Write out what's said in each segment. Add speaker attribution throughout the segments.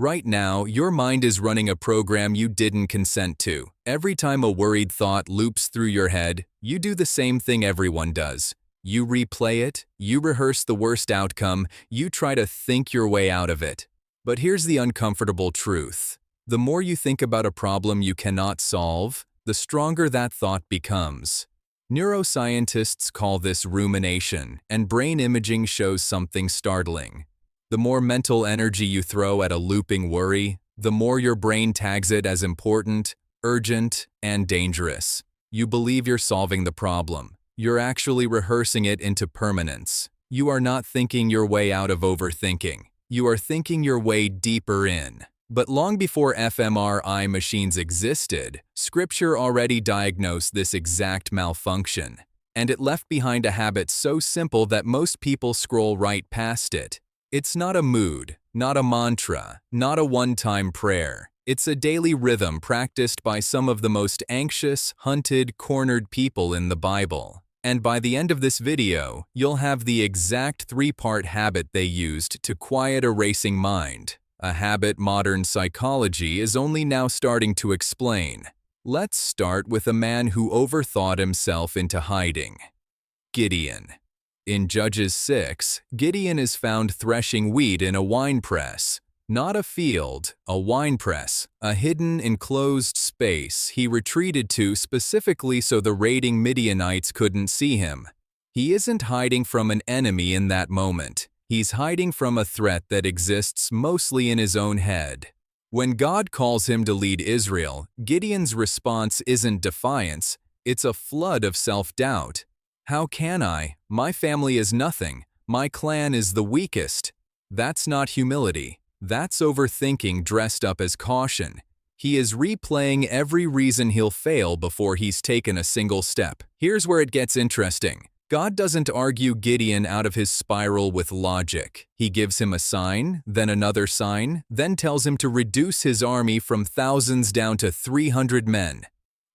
Speaker 1: Right now, your mind is running a program you didn't consent to. Every time a worried thought loops through your head, you do the same thing everyone does. You replay it, you rehearse the worst outcome, you try to think your way out of it. But here's the uncomfortable truth. The more you think about a problem you cannot solve, the stronger that thought becomes. Neuroscientists call this rumination, and brain imaging shows something startling. The more mental energy you throw at a looping worry, the more your brain tags it as important, urgent, and dangerous. You believe you're solving the problem. You're actually rehearsing it into permanence. You are not thinking your way out of overthinking. You are thinking your way deeper in. But long before fMRI machines existed, Scripture already diagnosed this exact malfunction. And it left behind a habit so simple that most people scroll right past it. It's not a mood, not a mantra, not a one-time prayer. It's a daily rhythm practiced by some of the most anxious, hunted, cornered people in the Bible. And by the end of this video, you'll have the exact three-part habit they used to quiet a racing mind. A habit modern psychology is only now starting to explain. Let's start with a man who overthought himself into hiding. Gideon. In Judges 6, Gideon is found threshing wheat in a winepress. Not a field, a winepress, a hidden, enclosed space he retreated to specifically so the raiding Midianites couldn't see him. He isn't hiding from an enemy in that moment. He's hiding from a threat that exists mostly in his own head. When God calls him to lead Israel, Gideon's response isn't defiance, it's a flood of self-doubt. How can I? My family is nothing. My clan is the weakest. That's not humility. That's overthinking dressed up as caution. He is replaying every reason he'll fail before he's taken a single step. Here's where it gets interesting. God doesn't argue Gideon out of his spiral with logic. He gives him a sign, then another sign, then tells him to reduce his army from thousands down to 300 men.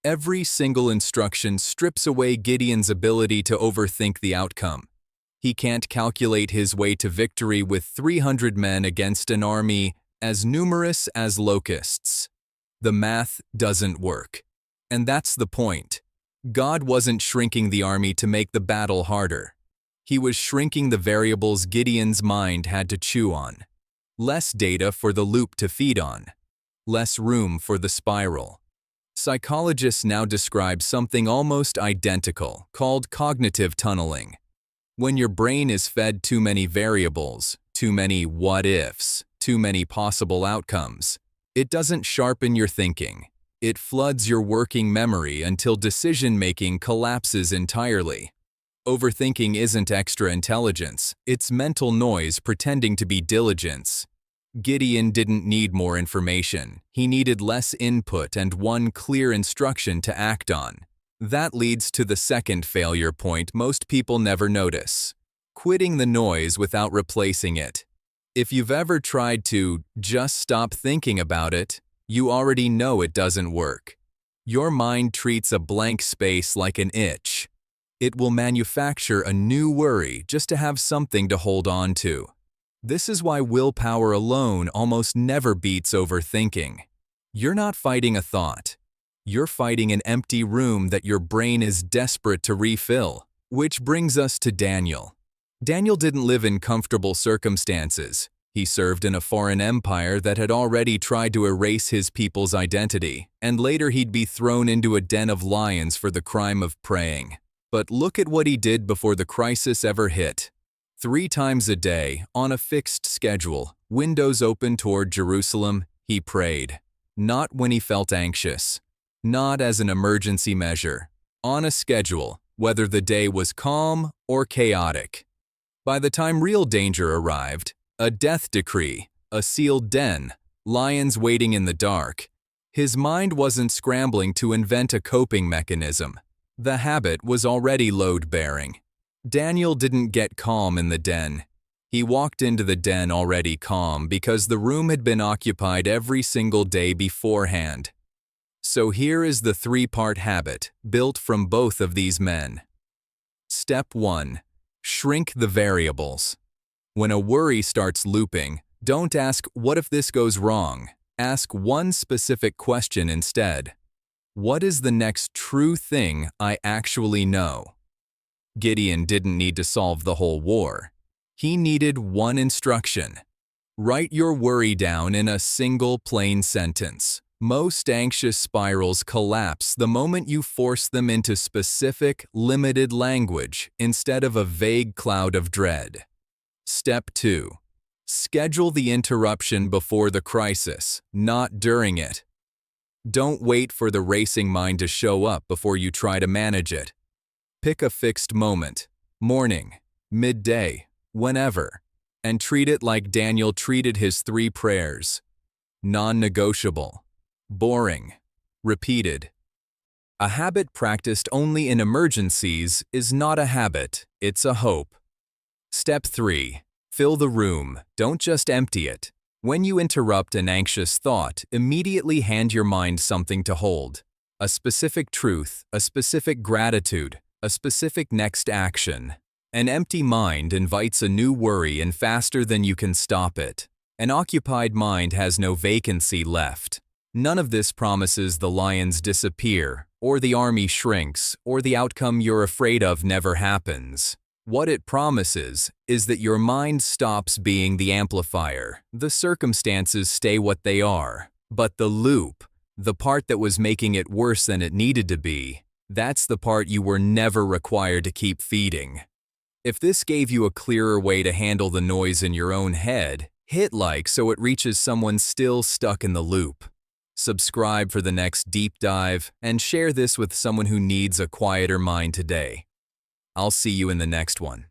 Speaker 1: Every single instruction strips away Gideon's ability to overthink the outcome. He can't calculate his way to victory with 300 men against an army as numerous as locusts. The math doesn't work. And that's the point. God wasn't shrinking the army to make the battle harder. He was shrinking the variables Gideon's mind had to chew on. Less data for the loop to feed on. Less room for the spiral. Psychologists now describe something almost identical, called cognitive tunneling. When your brain is fed too many variables, too many what-ifs, too many possible outcomes, it doesn't sharpen your thinking. It floods your working memory until decision-making collapses entirely. Overthinking isn't extra intelligence, it's mental noise pretending to be diligence. Gideon didn't need more information. He needed less input and one clear instruction to act on. That leads to the second failure point most people never notice: quitting the noise without replacing it. If you've ever tried to just stop thinking about it, you already know it doesn't work. Your mind treats a blank space like an itch. It will manufacture a new worry just to have something to hold on to. This is why willpower alone almost never beats overthinking. You're not fighting a thought. You're fighting an empty room that your brain is desperate to refill. Which brings us to Daniel. Daniel didn't live in comfortable circumstances. He served in a foreign empire that had already tried to erase his people's identity, and later he'd be thrown into a den of lions for the crime of praying. But look at what he did before the crisis ever hit. 3 times a day, on a fixed schedule, windows open toward Jerusalem, he prayed. Not when he felt anxious. Not as an emergency measure. On a schedule, whether the day was calm or chaotic. By the time real danger arrived, a death decree, a sealed den, lions waiting in the dark, his mind wasn't scrambling to invent a coping mechanism. The habit was already load-bearing. Daniel didn't get calm in the den. He walked into the den already calm because the room had been occupied every single day beforehand. So here is the 3-part habit built from both of these men. Step 1. Shrink the variables. When a worry starts looping, Don't ask, "What if this goes wrong?" Ask one specific question instead. What is the next true thing I actually know? Gideon didn't need to solve the whole war. He needed one instruction. Write your worry down in a single plain sentence. Most anxious spirals collapse the moment you force them into specific, limited language instead of a vague cloud of dread. Step 2. Schedule the interruption before the crisis, not during it. Don't wait for the racing mind to show up before you try to manage it. Pick a fixed moment, morning, midday, whenever, and treat it like Daniel treated his 3 prayers. Non-negotiable, boring, repeated. A habit practiced only in emergencies is not a habit, it's a hope. Step 3. Fill the room, don't just empty it. When you interrupt an anxious thought, immediately hand your mind something to hold. A specific truth, a specific gratitude, a specific next action. An empty mind invites a new worry in faster than you can stop it. An occupied mind has no vacancy left. None of this promises the lions disappear, or the army shrinks, or the outcome you're afraid of never happens. What it promises is that your mind stops being the amplifier. The circumstances stay what they are. But the loop, the part that was making it worse than it needed to be, that's the part you were never required to keep feeding. If this gave you a clearer way to handle the noise in your own head, hit like so it reaches someone still stuck in the loop. Subscribe for the next deep dive and share this with someone who needs a quieter mind today. I'll see you in the next one.